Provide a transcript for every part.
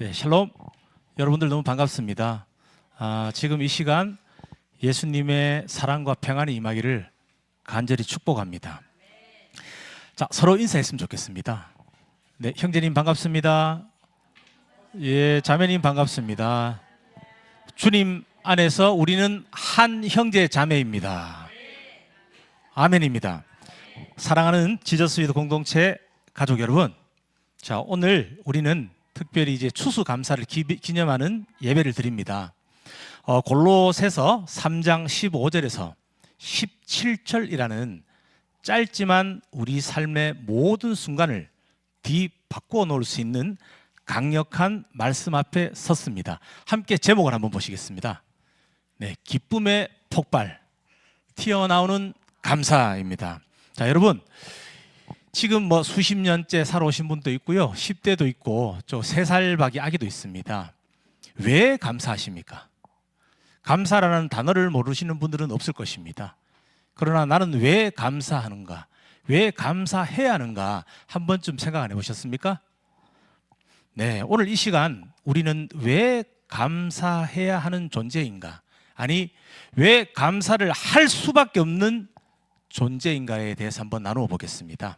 네, 샬롬. 여러분들 너무 반갑습니다. 지금 이 시간 예수님의 사랑과 평안이 임하기를 간절히 축복합니다. 자, 서로 인사했으면 좋겠습니다. 네, 형제님 반갑습니다. 예, 자매님 반갑습니다. 주님 안에서 우리는 한 형제 자매입니다. 아멘입니다. 사랑하는 지저스위드 공동체 가족 여러분, 자, 오늘 우리는 특별히 이제 추수감사를 기념하는 예배를 드립니다. 골로새서 3장 15절에서 17절이라는 짧지만 우리 삶의 모든 순간을 뒤바꾸어 놓을 수 있는 강력한 말씀 앞에 섰습니다. 함께 제목을 한번 보시겠습니다. 네, 기쁨의 폭발, 튀어나오는 감사입니다. 자, 여러분, 지금 뭐 수십 년째 살아오신 분도 있고요, 10대도 있고 저 3살 박이 아기도 있습니다. 왜 감사하십니까? 감사라는 단어를 모르시는 분들은 없을 것입니다. 그러나 나는 왜 감사하는가, 왜 감사해야 하는가 한 번쯤 생각 안 해보셨습니까? 네, 오늘 이 시간 우리는 왜 감사해야 하는 존재인가, 아니 왜 감사를 할 수밖에 없는 존재인가에 대해서 한번 나누어 보겠습니다.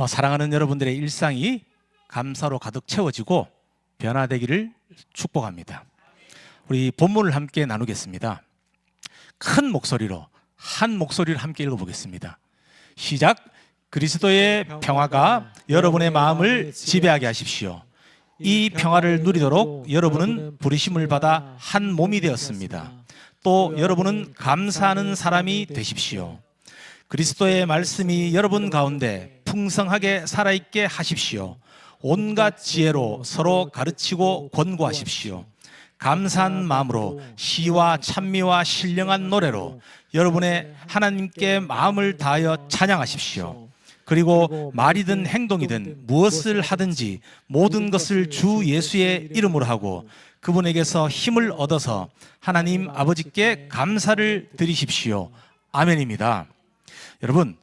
사랑하는 여러분들의 일상이 감사로 가득 채워지고 변화되기를 축복합니다. 우리 본문을 함께 나누겠습니다. 큰 목소리로, 한 목소리를 함께 읽어보겠습니다. 시작. 그리스도의 평화가 여러분의 마음을 지배하게 하십시오. 이 평화를 누리도록 여러분은 부르심을 받아 한 몸이 되었습니다. 또 여러분은 감사하는 사람이 되십시오. 그리스도의 말씀이 여러분 가운데 풍성하게 살아있게 하십시오. 온갖 지혜로 서로 가르치고 권고하십시오. 감사한 마음으로 시와 찬미와 신령한 노래로 여러분의 하나님께 마음을 다하여 찬양하십시오. 그리고 말이든 행동이든 무엇을 하든지 모든 것을 주 예수의 이름으로 하고 그분에게서 힘을 얻어서 하나님 아버지께 감사를 드리십시오. 아멘입니다. 여러분,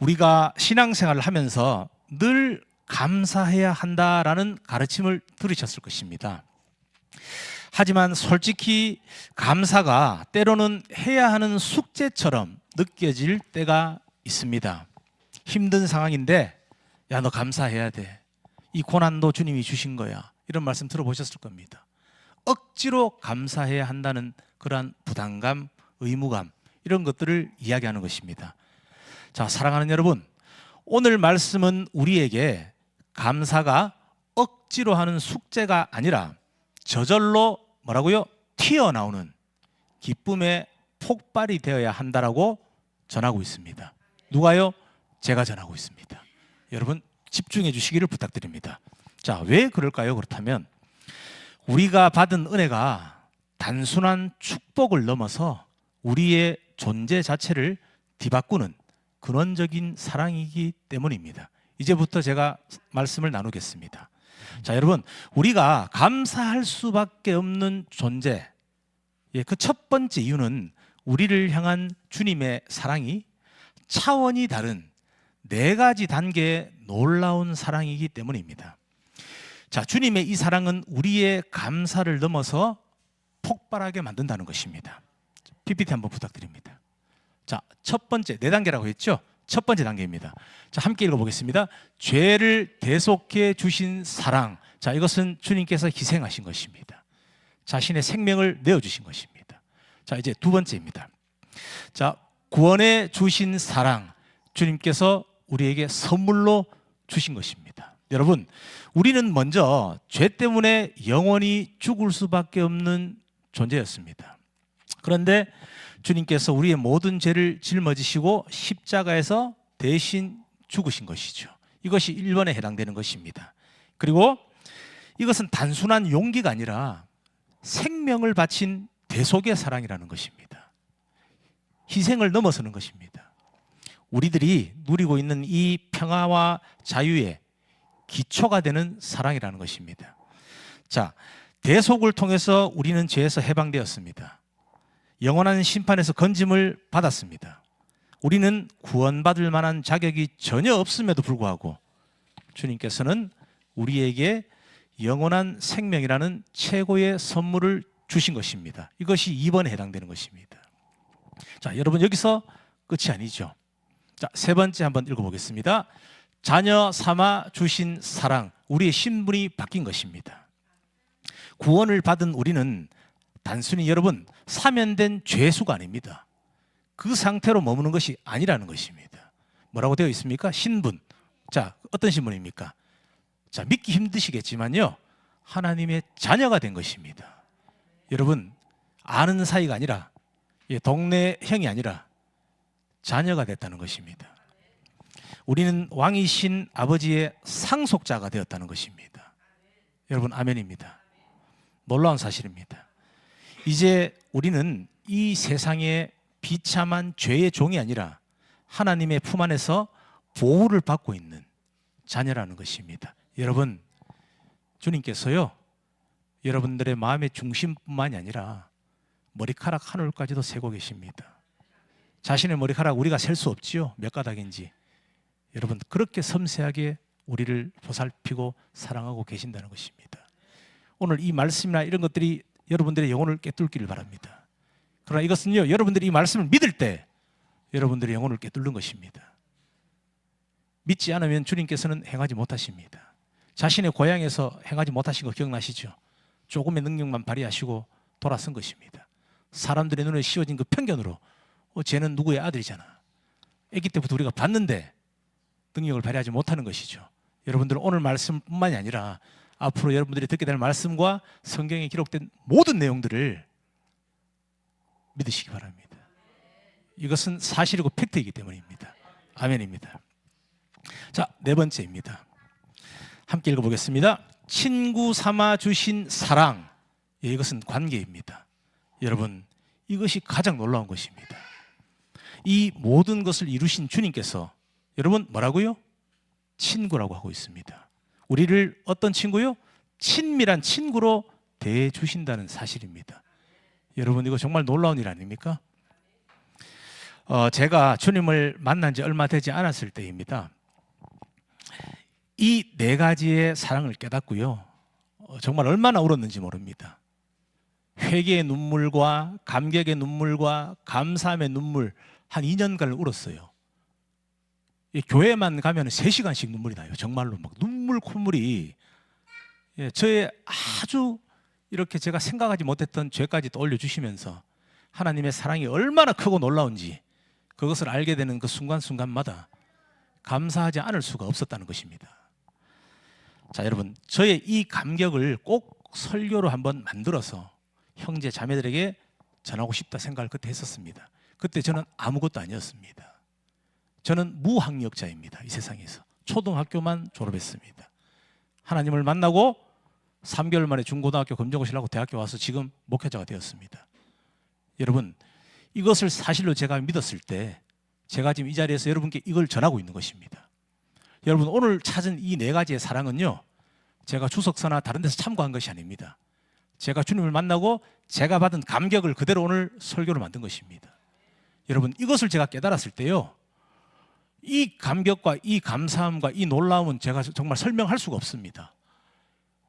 우리가 신앙생활을 하면서 늘 감사해야 한다라는 가르침을 들으셨을 것입니다. 하지만 솔직히 감사가 때로는 해야 하는 숙제처럼 느껴질 때가 있습니다. 힘든 상황인데 야, 너 감사해야 돼. 이 고난도 주님이 주신 거야. 이런 말씀 들어보셨을 겁니다. 억지로 감사해야 한다는 그러한 부담감, 의무감, 이런 것들을 이야기하는 것입니다. 자, 사랑하는 여러분, 오늘 말씀은 우리에게 감사가 억지로 하는 숙제가 아니라 저절로 뭐라고요? 튀어나오는 기쁨의 폭발이 되어야 한다라고 전하고 있습니다. 누가요? 제가 전하고 있습니다. 여러분 집중해 주시기를 부탁드립니다. 자, 왜 그럴까요? 그렇다면 우리가 받은 은혜가 단순한 축복을 넘어서 우리의 존재 자체를 뒤바꾸는 근원적인 사랑이기 때문입니다. 이제부터 제가 말씀을 나누겠습니다. 자, 여러분, 우리가 감사할 수밖에 없는 존재, 그 첫 번째 이유는 우리를 향한 주님의 사랑이 차원이 다른 4가지 단계의 놀라운 사랑이기 때문입니다. 자, 주님의 이 사랑은 우리의 감사를 넘어서 폭발하게 만든다는 것입니다. PPT 한번 부탁드립니다. 자, 첫 번째 4단계라고 했죠? 첫 번째 단계입니다. 자, 함께 읽어보겠습니다. 죄를 대속해 주신 사랑. 자, 이것은 주님께서 희생하신 것입니다. 자신의 생명을 내어주신 것입니다. 자, 이제 두 번째입니다. 자, 구원해 주신 사랑. 주님께서 우리에게 선물로 주신 것입니다. 여러분, 우리는 먼저 죄 때문에 영원히 죽을 수밖에 없는 존재였습니다. 그런데 주님께서 우리의 모든 죄를 짊어지시고 십자가에서 대신 죽으신 것이죠. 이것이 1번에 해당되는 것입니다. 그리고 이것은 단순한 용기가 아니라 생명을 바친 대속의 사랑이라는 것입니다. 희생을 넘어서는 것입니다. 우리들이 누리고 있는 이 평화와 자유의 기초가 되는 사랑이라는 것입니다. 자, 대속을 통해서 우리는 죄에서 해방되었습니다. 영원한 심판에서 건짐을 받았습니다. 우리는 구원받을 만한 자격이 전혀 없음에도 불구하고 주님께서는 우리에게 영원한 생명이라는 최고의 선물을 주신 것입니다. 이것이 2번에 해당되는 것입니다. 자, 여러분 여기서 끝이 아니죠. 자, 세 번째 한번 읽어보겠습니다. 자녀 삼아 주신 사랑, 우리의 신분이 바뀐 것입니다. 구원을 받은 우리는 단순히 여러분 사면된 죄수가 아닙니다. 그 상태로 머무는 것이 아니라는 것입니다. 뭐라고 되어 있습니까? 신분. 자, 어떤 신분입니까? 자, 믿기 힘드시겠지만요, 하나님의 자녀가 된 것입니다. 여러분, 아는 사이가 아니라, 동네 형이 아니라 자녀가 됐다는 것입니다. 우리는 왕이신 아버지의 상속자가 되었다는 것입니다. 여러분, 아멘입니다. 놀라운 사실입니다. 이제 우리는 이 세상의 비참한 죄의 종이 아니라 하나님의 품 안에서 보호를 받고 있는 자녀라는 것입니다. 여러분, 주님께서요, 여러분들의 마음의 중심뿐만이 아니라 머리카락 한 올까지도 세고 계십니다. 자신의 머리카락 우리가 셀 수 없지요. 몇 가닥인지. 여러분, 그렇게 섬세하게 우리를 보살피고 사랑하고 계신다는 것입니다. 오늘 이 말씀이나 이런 것들이 여러분들의 영혼을 꿰뚫기를 바랍니다. 그러나 이것은요, 여러분들이 이 말씀을 믿을 때 여러분들의 영혼을 꿰뚫는 것입니다. 믿지 않으면 주님께서는 행하지 못하십니다. 자신의 고향에서 행하지 못하신 거 기억나시죠? 조금의 능력만 발휘하시고 돌아선 것입니다. 사람들의 눈에 씌워진 그 편견으로 쟤는 누구의 아들이잖아. 아기 때부터 우리가 봤는데 능력을 발휘하지 못하는 것이죠. 여러분들은 오늘 말씀뿐만이 아니라 앞으로 여러분들이 듣게 될 말씀과 성경에 기록된 모든 내용들을 믿으시기 바랍니다. 이것은 사실이고 팩트이기 때문입니다. 아멘입니다. 자, 네 번째입니다. 함께 읽어보겠습니다. 친구 삼아 주신 사랑. 이것은 관계입니다. 여러분, 이것이 가장 놀라운 것입니다. 이 모든 것을 이루신 주님께서 여러분 뭐라고요? 친구라고 하고 있습니다. 우리를 어떤 친구요? 친밀한 친구로 대해 주신다는 사실입니다. 여러분, 이거 정말 놀라운 일 아닙니까? 제가 주님을 만난 지 얼마 되지 않았을 때입니다. 이 네 가지의 사랑을 깨닫고요, 정말 얼마나 울었는지 모릅니다. 회개의 눈물과 감격의 눈물과 감사함의 눈물, 한 2년간을 울었어요. 교회만 가면 3시간씩 눈물이 나요. 정말로 막 눈물 콧물이, 저의 아주 이렇게 제가 생각하지 못했던 죄까지 또 올려주시면서 하나님의 사랑이 얼마나 크고 놀라운지 그것을 알게 되는 그 순간순간마다 감사하지 않을 수가 없었다는 것입니다. 자, 여러분, 저의 이 감격을 꼭 설교로 한번 만들어서 형제 자매들에게 전하고 싶다 생각을 그때 했었습니다. 그때 저는 아무것도 아니었습니다. 저는 무학력자입니다. 이 세상에서 초등학교만 졸업했습니다. 하나님을 만나고 3개월 만에 중고등학교 검정고시를 하고 대학교 와서 지금 목회자가 되었습니다. 여러분, 이것을 사실로 제가 믿었을 때 제가 지금 이 자리에서 여러분께 이걸 전하고 있는 것입니다. 여러분, 오늘 찾은 이 네 가지의 사랑은요, 제가 주석서나 다른 데서 참고한 것이 아닙니다. 제가 주님을 만나고 제가 받은 감격을 그대로 오늘 설교로 만든 것입니다. 여러분, 이것을 제가 깨달았을 때요, 이 감격과 이 감사함과 이 놀라움은 제가 정말 설명할 수가 없습니다.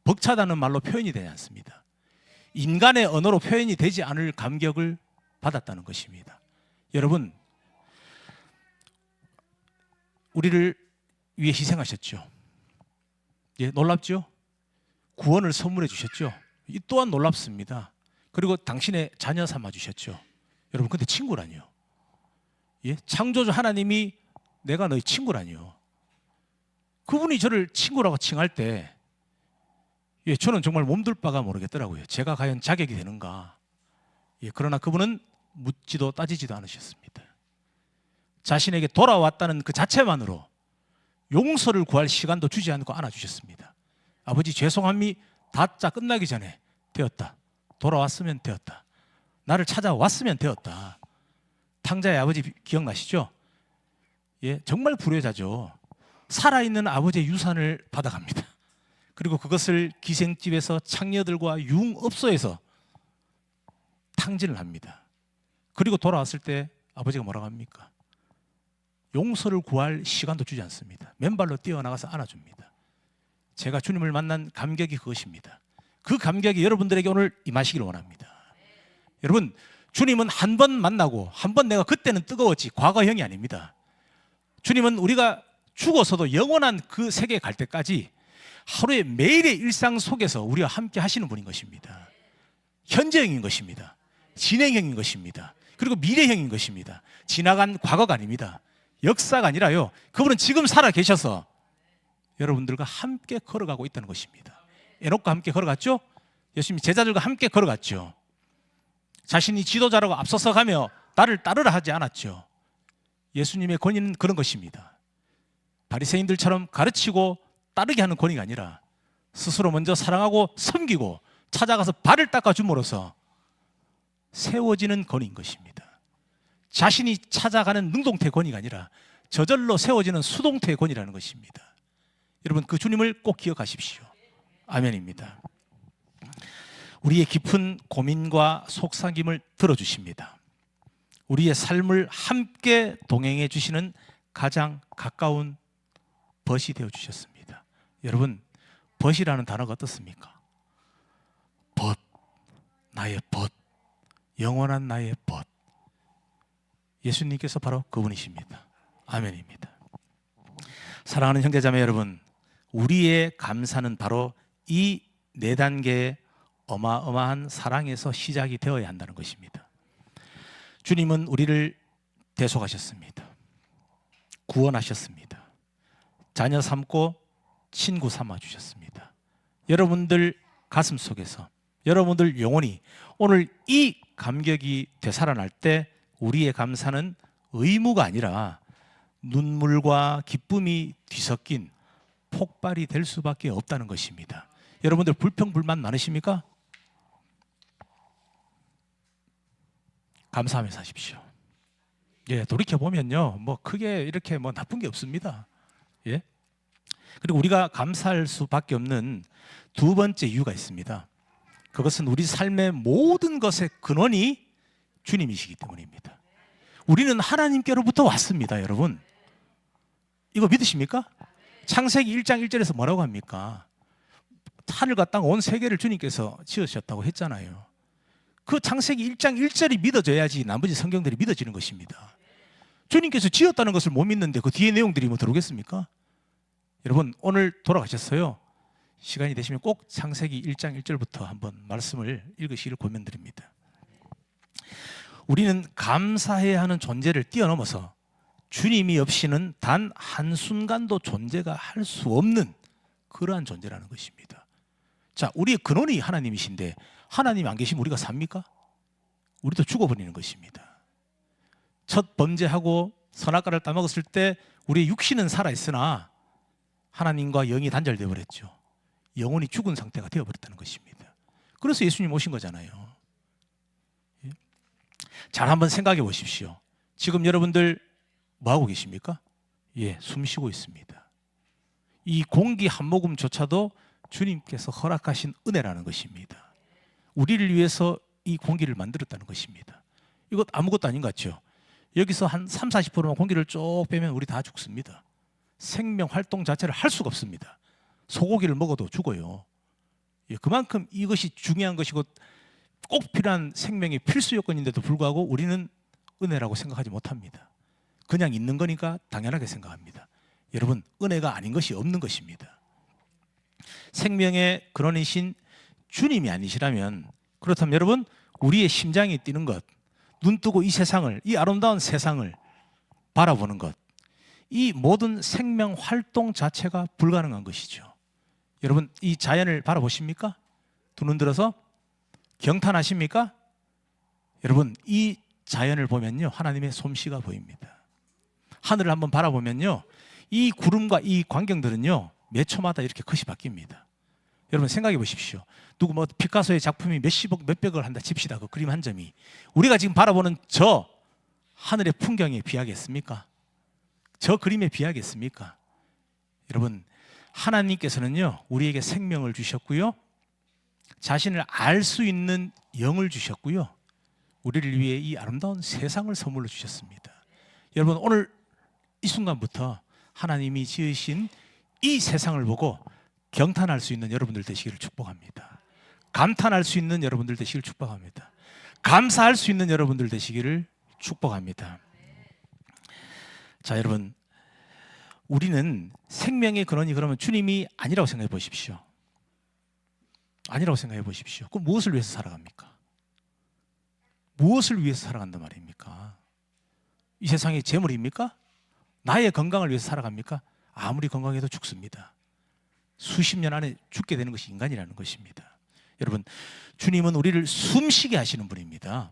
벅차다는 말로 표현이 되지 않습니다. 인간의 언어로 표현이 되지 않을 감격을 받았다는 것입니다. 여러분, 우리를 위해 희생하셨죠. 예, 놀랍죠? 구원을 선물해 주셨죠. 이 또한 놀랍습니다. 그리고 당신의 자녀 삼아 주셨죠. 여러분, 근데 친구라니요. 예? 창조주 하나님이 내가 너희 친구라니요. 그분이 저를 친구라고 칭할 때, 예, 저는 정말 몸둘 바가 모르겠더라고요. 제가 과연 자격이 되는가. 예, 그러나 그분은 묻지도 따지지도 않으셨습니다. 자신에게 돌아왔다는 그 자체만으로 용서를 구할 시간도 주지 않고 안아주셨습니다. 아버지, 죄송함이 다짜 끝나기 전에 되었다. 돌아왔으면 되었다. 나를 찾아왔으면 되었다. 탕자의 아버지 기억나시죠? 예, 정말 불효자죠. 살아있는 아버지의 유산을 받아갑니다. 그리고 그것을 기생집에서 창녀들과 융업소에서 탕진을 합니다. 그리고 돌아왔을 때 아버지가 뭐라고 합니까? 용서를 구할 시간도 주지 않습니다. 맨발로 뛰어나가서 안아줍니다. 제가 주님을 만난 감격이 그것입니다. 그 감격이 여러분들에게 오늘 임하시기를 원합니다. 여러분, 주님은 한 번 만나고 한 번 내가 그때는 뜨거웠지 과거형이 아닙니다. 주님은 우리가 죽어서도 영원한 그 세계에 갈 때까지 하루의 매일의 일상 속에서 우리와 함께 하시는 분인 것입니다. 현재형인 것입니다. 진행형인 것입니다. 그리고 미래형인 것입니다. 지나간 과거가 아닙니다. 역사가 아니라요, 그분은 지금 살아 계셔서 여러분들과 함께 걸어가고 있다는 것입니다. 에녹과 함께 걸어갔죠? 예수님이 제자들과 함께 걸어갔죠. 자신이 지도자라고 앞서서 가며 나를 따르라 하지 않았죠. 예수님의 권위는 그런 것입니다. 바리새인들처럼 가르치고 따르게 하는 권위가 아니라 스스로 먼저 사랑하고 섬기고 찾아가서 발을 닦아줌으로써 세워지는 권위인 것입니다. 자신이 찾아가는 능동태 권위가 아니라 저절로 세워지는 수동태 권위라는 것입니다. 여러분, 그 주님을 꼭 기억하십시오. 아멘입니다. 우리의 깊은 고민과 속삭임을 들어주십니다. 우리의 삶을 함께 동행해 주시는 가장 가까운 벗이 되어 주셨습니다. 여러분, 벗이라는 단어가 어떻습니까? 벗, 나의 벗, 영원한 나의 벗. 예수님께서 바로 그분이십니다. 아멘입니다. 사랑하는 형제자매 여러분, 우리의 감사는 바로 이 네 단계의 어마어마한 사랑에서 시작이 되어야 한다는 것입니다. 주님은 우리를 대속하셨습니다. 구원하셨습니다. 자녀 삼고 친구 삼아 주셨습니다. 여러분들 가슴 속에서, 여러분들 영혼이 오늘 이 감격이 되살아날 때 우리의 감사는 의무가 아니라 눈물과 기쁨이 뒤섞인 폭발이 될 수밖에 없다는 것입니다. 여러분들 불평 불만 많으십니까? 감사하면서 사십시오. 예, 돌이켜 보면요, 뭐 크게 이렇게 뭐 나쁜 게 없습니다. 예. 그리고 우리가 감사할 수밖에 없는 두 번째 이유가 있습니다. 그것은 우리 삶의 모든 것의 근원이 주님이시기 때문입니다. 우리는 하나님께로부터 왔습니다, 여러분. 이거 믿으십니까? 창세기 1장 1절에서 뭐라고 합니까? 하늘과 땅 온 세계를 주님께서 지으셨다고 했잖아요. 그 창세기 1장 1절이 믿어져야지 나머지 성경들이 믿어지는 것입니다. 주님께서 지었다는 것을 못 믿는데 그 뒤에 내용들이 뭐 들어오겠습니까? 여러분, 오늘 돌아가셨어요. 시간이 되시면 꼭 창세기 1장 1절부터 한번 말씀을 읽으시기를 권면드립니다. 우리는 감사해야 하는 존재를 뛰어넘어서 주님이 없이는 단 한순간도 존재가 할 수 없는 그러한 존재라는 것입니다. 자, 우리의 근원이 하나님이신데 하나님이 안 계시면 우리가 삽니까? 우리도 죽어버리는 것입니다. 첫 범죄하고 선악과를 따먹었을 때 우리의 육신은 살아있으나 하나님과 영이 단절되어 버렸죠. 영혼이 죽은 상태가 되어버렸다는 것입니다. 그래서 예수님 오신 거잖아요. 잘 한번 생각해 보십시오. 지금 여러분들 뭐 하고 계십니까? 예, 숨 쉬고 있습니다. 이 공기 한 모금조차도 주님께서 허락하신 은혜라는 것입니다. 우리를 위해서 이 공기를 만들었다는 것입니다. 이것 아무것도 아닌 것 같죠? 여기서 한 30-40%만 공기를 쭉 빼면 우리 다 죽습니다. 생명 활동 자체를 할 수가 없습니다. 소고기를 먹어도 죽어요. 예, 그만큼 이것이 중요한 것이고 꼭 필요한 생명의 필수 요건인데도 불구하고 우리는 은혜라고 생각하지 못합니다. 그냥 있는 거니까 당연하게 생각합니다. 여러분, 은혜가 아닌 것이 없는 것입니다. 생명의 근원이신 주님이 아니시라면, 그렇다면 여러분, 우리의 심장이 뛰는 것, 눈 뜨고 이 세상을, 이 아름다운 세상을 바라보는 것, 이 모든 생명 활동 자체가 불가능한 것이죠. 여러분, 이 자연을 바라보십니까? 두 눈 들어서 경탄하십니까? 여러분, 이 자연을 보면요, 하나님의 솜씨가 보입니다. 하늘을 한번 바라보면요, 이 구름과 이 광경들은요, 몇 초마다 이렇게 컷이 바뀝니다. 여러분 생각해 보십시오. 누구 뭐 피카소의 작품이 몇십억 몇백억을 한다 칩시다. 그 그림 한 점이 우리가 지금 바라보는 저 하늘의 풍경에 비하겠습니까? 저 그림에 비하겠습니까? 여러분, 하나님께서는요, 우리에게 생명을 주셨고요, 자신을 알 수 있는 영을 주셨고요, 우리를 위해 이 아름다운 세상을 선물로 주셨습니다. 여러분, 오늘 이 순간부터 하나님이 지으신 이 세상을 보고 경탄할 수 있는 여러분들 되시기를 축복합니다. 감탄할 수 있는 여러분들 되시기를 축복합니다. 감사할 수 있는 여러분들 되시기를 축복합니다. 자, 여러분, 우리는 생명의 근원이 그러면 주님이 아니라고 생각해 보십시오. 아니라고 생각해 보십시오. 그럼 무엇을 위해서 살아갑니까? 무엇을 위해서 살아간단 말입니까? 이 세상의 재물입니까? 나의 건강을 위해서 살아갑니까? 아무리 건강해도 죽습니다. 수십 년 안에 죽게 되는 것이 인간이라는 것입니다. 여러분, 주님은 우리를 숨쉬게 하시는 분입니다.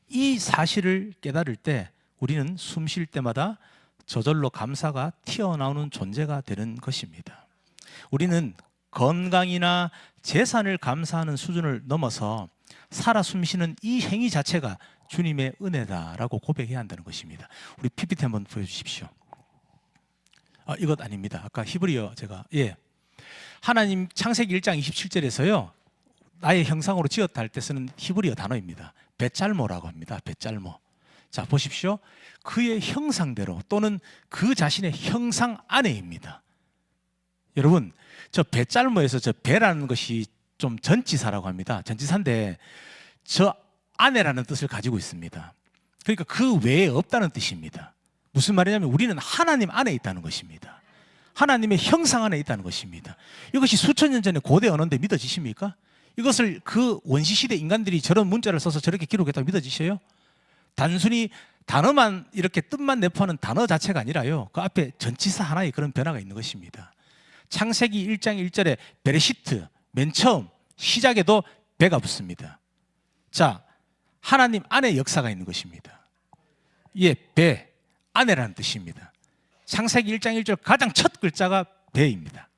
이 사실을 깨달을 때 우리는 숨 쉴 때마다 저절로 감사가 튀어나오는 존재가 되는 것입니다. 우리는 건강이나 재산을 감사하는 수준을 넘어서 살아 숨쉬는 이 행위 자체가 주님의 은혜다라고 고백해야 한다는 것입니다. 우리 PPT 한번 보여주십시오. 이것 아닙니다. 아까 히브리어 제가 하나님 창세기 1장 27절에서요 나의 형상으로 지었다 할 때 쓰는 히브리어 단어입니다. 벳잘모라고 합니다. 벳잘모. 자, 보십시오. 그의 형상대로 또는 그 자신의 형상 안에입니다. 여러분, 저 벳잘모에서 저 배라는 것이 좀 전치사라고 합니다. 전치사인데 저 안에라는 뜻을 가지고 있습니다. 그러니까 그 외에 없다는 뜻입니다. 무슨 말이냐면 우리는 하나님 안에 있다는 것입니다. 하나님의 형상 안에 있다는 것입니다. 이것이 수천 년 전에 고대 언어인데 믿어지십니까? 이것을 그 원시시대 인간들이 저런 문자를 써서 저렇게 기록했다고 믿어지셔요? 단순히 단어만 이렇게 뜻만 내포하는 단어 자체가 아니라요 그 앞에 전치사 하나의 그런 변화가 있는 것입니다. 창세기 1장 1절에 베레시트, 맨 처음 시작에도 배가 붙습니다. 자, 하나님 안에 역사가 있는 것입니다. 배, 안에라는 뜻입니다. 창세기 1장 1절 가장 첫 글자가 배입니다.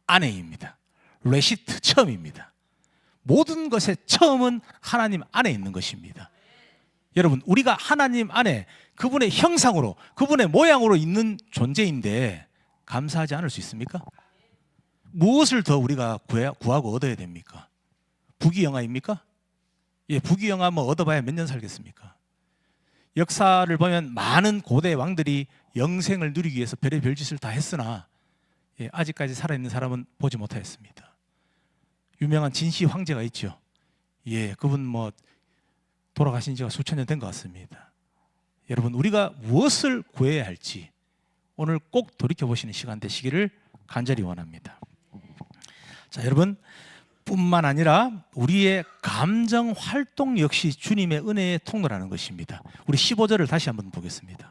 안에입니다. 레시트, 처음입니다. 모든 것의 처음은 하나님 안에 있는 것입니다. 여러분, 우리가 하나님 안에 그분의 형상으로, 그분의 모양으로 있는 존재인데 감사하지 않을 수 있습니까? 무엇을 더 우리가 구하고 얻어야 됩니까? 부귀영화입니까? 부귀영화 뭐 얻어봐야 몇 년 살겠습니까? 역사를 보면 많은 고대 왕들이 영생을 누리기 위해서 별의별 짓을 다 했으나 아직까지 살아있는 사람은 보지 못하였습니다. 유명한 진시 황제가 있죠. 그분 뭐 돌아가신 지가 수천 년 된 것 같습니다. 여러분, 우리가 무엇을 구해야 할지 오늘 꼭 돌이켜보시는 시간 되시기를 간절히 원합니다. 자, 여러분, 뿐만 아니라 우리의 감정 활동 역시 주님의 은혜의 통로라는 것입니다. 우리 15절을 다시 한번 보겠습니다.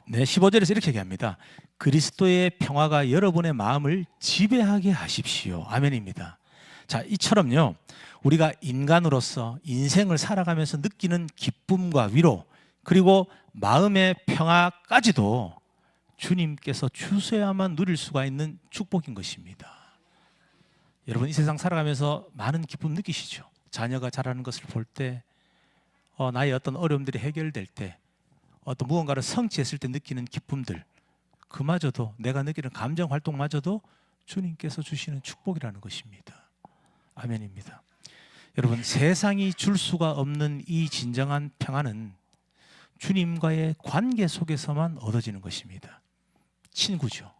15절에서 이렇게 얘기합니다. 그리스도의 평화가 여러분의 마음을 지배하게 하십시오. 아멘입니다. 자, 이처럼요 우리가 인간으로서 인생을 살아가면서 느끼는 기쁨과 위로 그리고 마음의 평화까지도 주님께서 주셔야만 누릴 수가 있는 축복인 것입니다. 여러분, 이 세상 살아가면서 많은 기쁨 느끼시죠? 자녀가 자라는 것을 볼 때, 나의 어떤 어려움들이 해결될 때, 어떤 무언가를 성취했을 때 느끼는 기쁨들, 그마저도 내가 느끼는 감정 활동마저도 주님께서 주시는 축복이라는 것입니다. 아멘입니다. 여러분, 세상이 줄 수가 없는 이 진정한 평안은 주님과의 관계 속에서만 얻어지는 것입니다. 친구죠.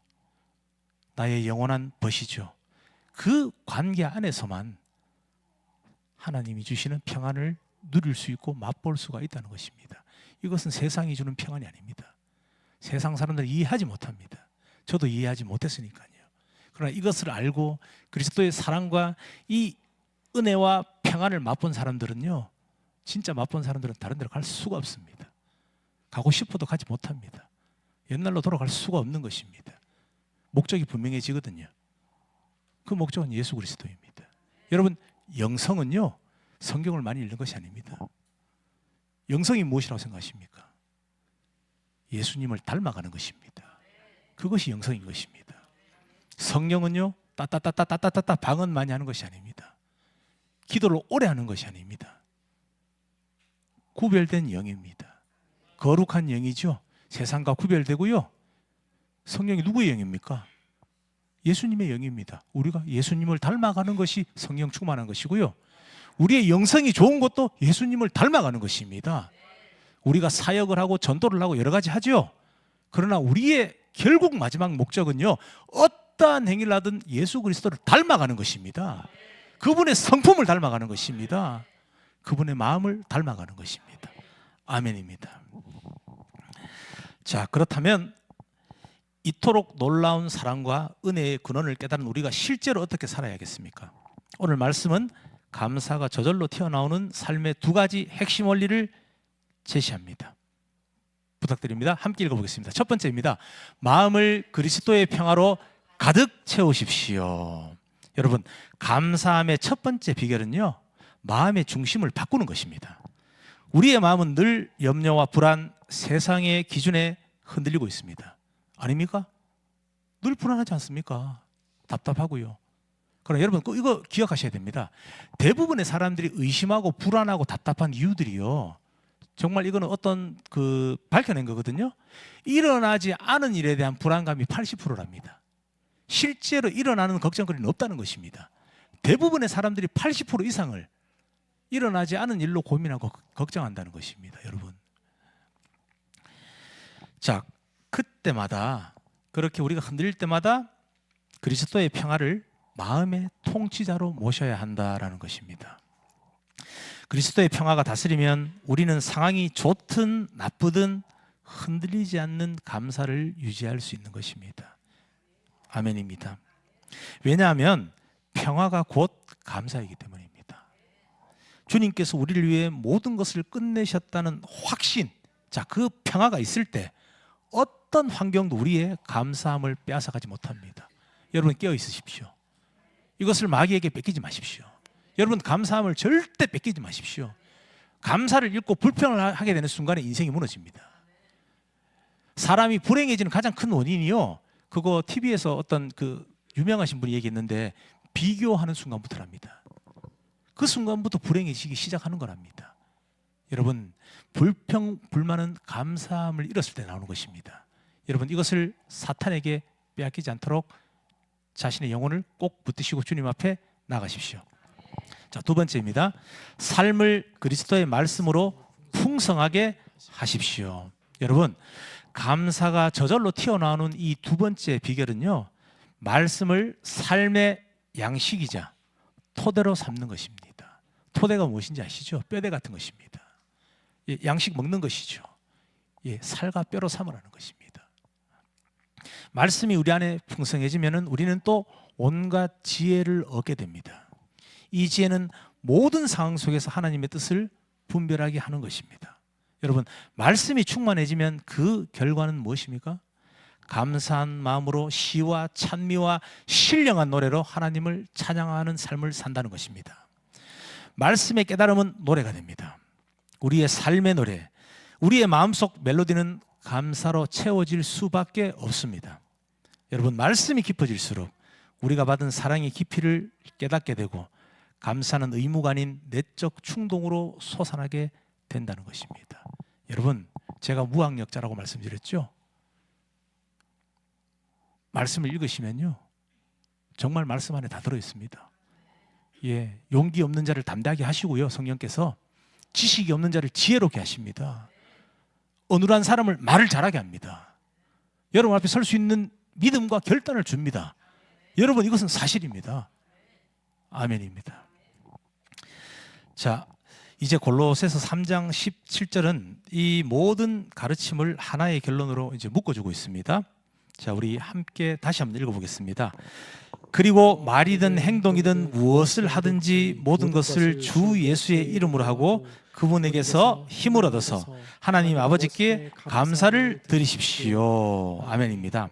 나의 영원한 벗이죠. 그 관계 안에서만 하나님이 주시는 평안을 누릴 수 있고 맛볼 수가 있다는 것입니다. 이것은 세상이 주는 평안이 아닙니다. 세상 사람들은 이해하지 못합니다. 저도 이해하지 못했으니까요. 그러나 이것을 알고 그리스도의 사랑과 이 은혜와 평안을 맛본 사람들은요, 진짜 맛본 사람들은 다른 데로 갈 수가 없습니다. 가고 싶어도 가지 못합니다. 옛날로 돌아갈 수가 없는 것입니다. 목적이 분명해지거든요. 그 목적은 예수 그리스도입니다. 여러분, 영성은요 성경을 많이 읽는 것이 아닙니다. 영성이 무엇이라고 생각하십니까? 예수님을 닮아가는 것입니다. 그것이 영성인 것입니다. 성령은요 따따따따따따따 방언 많이 하는 것이 아닙니다. 기도를 오래 하는 것이 아닙니다. 구별된 영입니다. 거룩한 영이죠. 세상과 구별되고요. 성령이 누구의 영입니까? 예수님의 영입니다. 우리가 예수님을 닮아가는 것이 성령 충만한 것이고요. 우리의 영성이 좋은 것도 예수님을 닮아가는 것입니다. 우리가 사역을 하고 전도를 하고 여러 가지 하죠. 그러나 우리의 결국 마지막 목적은요, 어떠한 행위를 하든 예수 그리스도를 닮아가는 것입니다. 그분의 성품을 닮아가는 것입니다. 그분의 마음을 닮아가는 것입니다. 아멘입니다. 자, 그렇다면 이토록 놀라운 사랑과 은혜의 근원을 깨달은 우리가 실제로 어떻게 살아야겠습니까? 오늘 말씀은 감사가 저절로 튀어나오는 삶의 두 가지 핵심 원리를 제시합니다. 부탁드립니다. 함께 읽어보겠습니다. 첫 번째입니다. 마음을 그리스도의 평화로 가득 채우십시오. 여러분, 감사함의 첫 번째 비결은요, 마음의 중심을 바꾸는 것입니다. 우리의 마음은 늘 염려와 불안, 세상의 기준에 흔들리고 있습니다. 아닙니까? 늘 불안하지 않습니까? 답답하고요. 그러나 여러분, 이거 기억하셔야 됩니다. 대부분의 사람들이 의심하고 불안하고 답답한 이유들이요, 정말 이거는 어떤 밝혀낸 거거든요. 일어나지 않은 일에 대한 불안감이 80%랍니다. 실제로 일어나는 걱정거리는 없다는 것입니다. 대부분의 사람들이 80% 이상을 일어나지 않은 일로 고민하고 걱정한다는 것입니다. 여러분, 자, 그때마다, 그렇게 우리가 흔들릴 때마다 그리스도의 평화를 마음의 통치자로 모셔야 한다라는 것입니다. 그리스도의 평화가 다스리면 우리는 상황이 좋든 나쁘든 흔들리지 않는 감사를 유지할 수 있는 것입니다. 아멘입니다. 왜냐하면 평화가 곧 감사이기 때문입니다. 주님께서 우리를 위해 모든 것을 끝내셨다는 확신, 자, 그 평화가 있을 때 어떤 환경도 우리의 감사함을 빼앗아가지 못합니다. 여러분, 깨어 있으십시오. 이것을 마귀에게 뺏기지 마십시오. 여러분, 감사함을 절대 뺏기지 마십시오. 감사를 잃고 불평을 하게 되는 순간에 인생이 무너집니다. 사람이 불행해지는 가장 큰 원인이요, 그거 TV에서 어떤 유명하신 분이 얘기했는데, 비교하는 순간부터랍니다. 그 순간부터 불행해지기 시작하는 거랍니다. 여러분, 불평, 불만은 감사함을 잃었을 때 나오는 것입니다. 여러분, 이것을 사탄에게 빼앗기지 않도록 자신의 영혼을 꼭 붙드시고 주님 앞에 나가십시오. 자, 두 번째입니다. 삶을 그리스도의 말씀으로 풍성하게 하십시오. 여러분, 감사가 저절로 튀어나오는 이 두 번째 비결은요, 말씀을 삶의 양식이자 토대로 삼는 것입니다. 토대가 무엇인지 아시죠? 뼈대 같은 것입니다. 예, 양식 먹는 것이죠. 예, 살과 뼈로 삼으라는 것입니다. 말씀이 우리 안에 풍성해지면 우리는 또 온갖 지혜를 얻게 됩니다. 이 지혜는 모든 상황 속에서 하나님의 뜻을 분별하게 하는 것입니다. 여러분, 말씀이 충만해지면 그 결과는 무엇입니까? 감사한 마음으로 시와 찬미와 신령한 노래로 하나님을 찬양하는 삶을 산다는 것입니다. 말씀의 깨달음은 노래가 됩니다. 우리의 삶의 노래, 우리의 마음속 멜로디는 감사로 채워질 수밖에 없습니다. 여러분, 말씀이 깊어질수록 우리가 받은 사랑의 깊이를 깨닫게 되고 감사는 의무가 아닌 내적 충동으로 솟아나게 된다는 것입니다. 여러분, 제가 무학력자라고 말씀드렸죠? 말씀을 읽으시면요, 정말 말씀 안에 다 들어있습니다. 예, 용기 없는 자를 담대하게 하시고요, 성령께서 지식이 없는 자를 지혜롭게 하십니다. 어눌한 사람을 말을 잘하게 합니다. 여러분 앞에 설 수 있는 믿음과 결단을 줍니다. 여러분, 이것은 사실입니다. 아멘입니다. 자, 이제 골로새서 3장 17절은 이 모든 가르침을 하나의 결론으로 이제 묶어주고 있습니다. 자, 우리 함께 다시 한번 읽어보겠습니다. 그리고 말이든 행동이든 무엇을 하든지 모든 것을 주 예수의 이름으로 하고 그분에게서 힘을 얻어서 하나님 아버지께 감사를 드리십시오. 아멘입니다.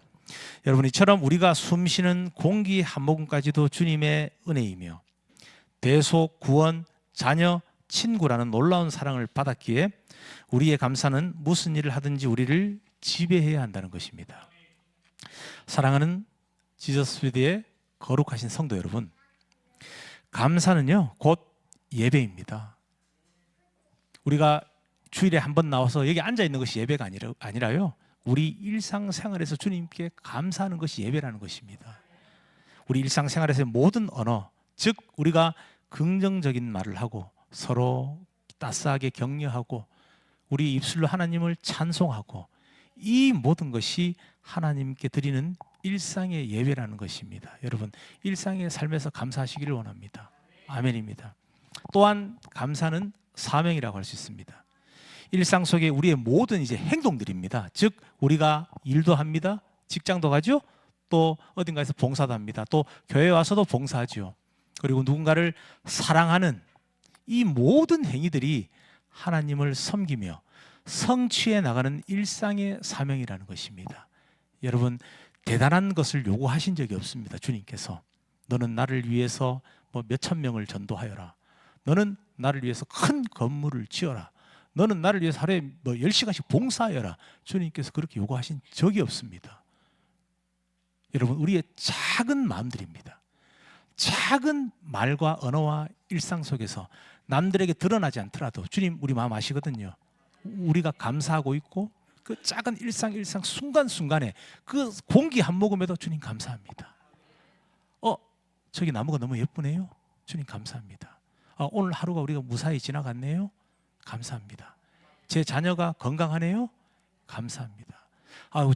여러분, 이처럼 우리가 숨쉬는 공기 한 모금까지도 주님의 은혜이며 대속, 구원, 자녀, 친구라는 놀라운 사랑을 받았기에 우리의 감사는 무슨 일을 하든지 우리를 지배해야 한다는 것입니다. 사랑하는 지저스피드의 거룩하신 성도 여러분, 감사는요 곧 예배입니다. 우리가 주일에 한 번 나와서 여기 앉아 있는 것이 예배가 아니라요, 우리 일상생활에서 주님께 감사하는 것이 예배라는 것입니다. 우리 일상생활에서의 모든 언어, 즉 우리가 긍정적인 말을 하고 서로 따스하게 격려하고 우리 입술로 하나님을 찬송하고 이 모든 것이 하나님께 드리는 일상의 예배라는 것입니다. 여러분, 일상의 삶에서 감사하시기를 원합니다. 아멘입니다. 또한 감사는 사명이라고 할 수 있습니다. 일상 속에 우리의 모든 이제 행동들입니다. 즉 우리가 일도 합니다. 직장도 가죠. 또 어딘가에서 봉사도 합니다. 또 교회에 와서도 봉사하죠. 그리고 누군가를 사랑하는 이 모든 행위들이 하나님을 섬기며 성취해 나가는 일상의 사명이라는 것입니다. 여러분, 대단한 것을 요구하신 적이 없습니다. 주님께서 너는 나를 위해서 뭐 몇천 명을 전도하여라. 너는 나를 위해서 큰 건물을 지어라. 너는 나를 위해서 하루에 뭐 10시간씩 봉사하여라. 주님께서 그렇게 요구하신 적이 없습니다. 여러분, 우리의 작은 마음들입니다. 작은 말과 언어와 일상 속에서 남들에게 드러나지 않더라도 주님 우리 마음 아시거든요. 우리가 감사하고 있고 그 작은 일상 순간순간에 그 공기 한 모금에도 주님 감사합니다. 저기 나무가 너무 예쁘네요. 주님 감사합니다. 오늘 하루가 우리가 무사히 지나갔네요. 감사합니다. 제 자녀가 건강하네요. 감사합니다.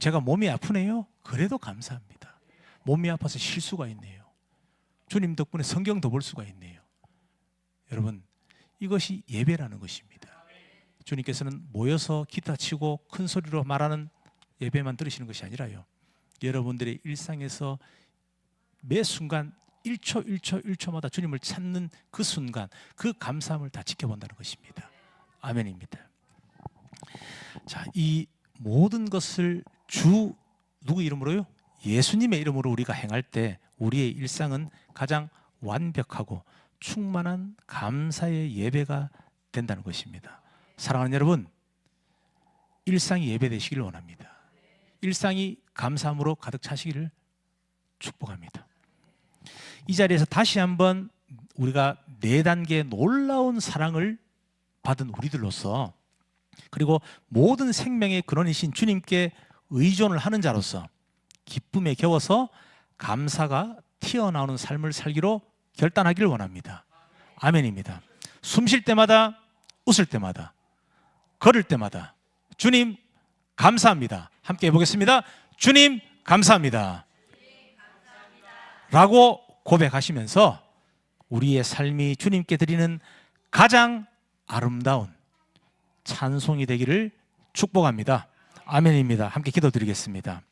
제가 몸이 아프네요. 그래도 감사합니다. 몸이 아파서 실수가 있네요. 주님 덕분에 성경도 볼 수가 있네요. 여러분, 이것이 예배라는 것입니다. 주님께서는 모여서 기타 치고 큰 소리로 말하는 예배만 들으시는 것이 아니라요, 여러분들의 일상에서 매 순간 1초마다 주님을 찾는 그 순간, 그 감사함을 다 지켜본다는 것입니다. 아멘입니다. 자, 이 모든 것을 주 누구 이름으로요? 예수님의 이름으로 우리가 행할 때 우리의 일상은 가장 완벽하고 충만한 감사의 예배가 된다는 것입니다. 사랑하는 여러분, 일상이 예배되시기를 원합니다. 일상이 감사함으로 가득 차시기를 축복합니다. 이 자리에서 다시 한번 우리가 4단계의 놀라운 사랑을 받은 우리들로서, 그리고 모든 생명의 근원이신 주님께 의존을 하는 자로서 기쁨에 겨워서 감사가 튀어나오는 삶을 살기로 결단하기를 원합니다. 아멘입니다. 숨 쉴 때마다, 웃을 때마다, 걸을 때마다 주님 감사합니다. 함께 해보겠습니다. 주님 감사합니다. 라고 고백하시면서 우리의 삶이 주님께 드리는 가장 아름다운 찬송이 되기를 축복합니다. 아멘입니다. 함께 기도드리겠습니다.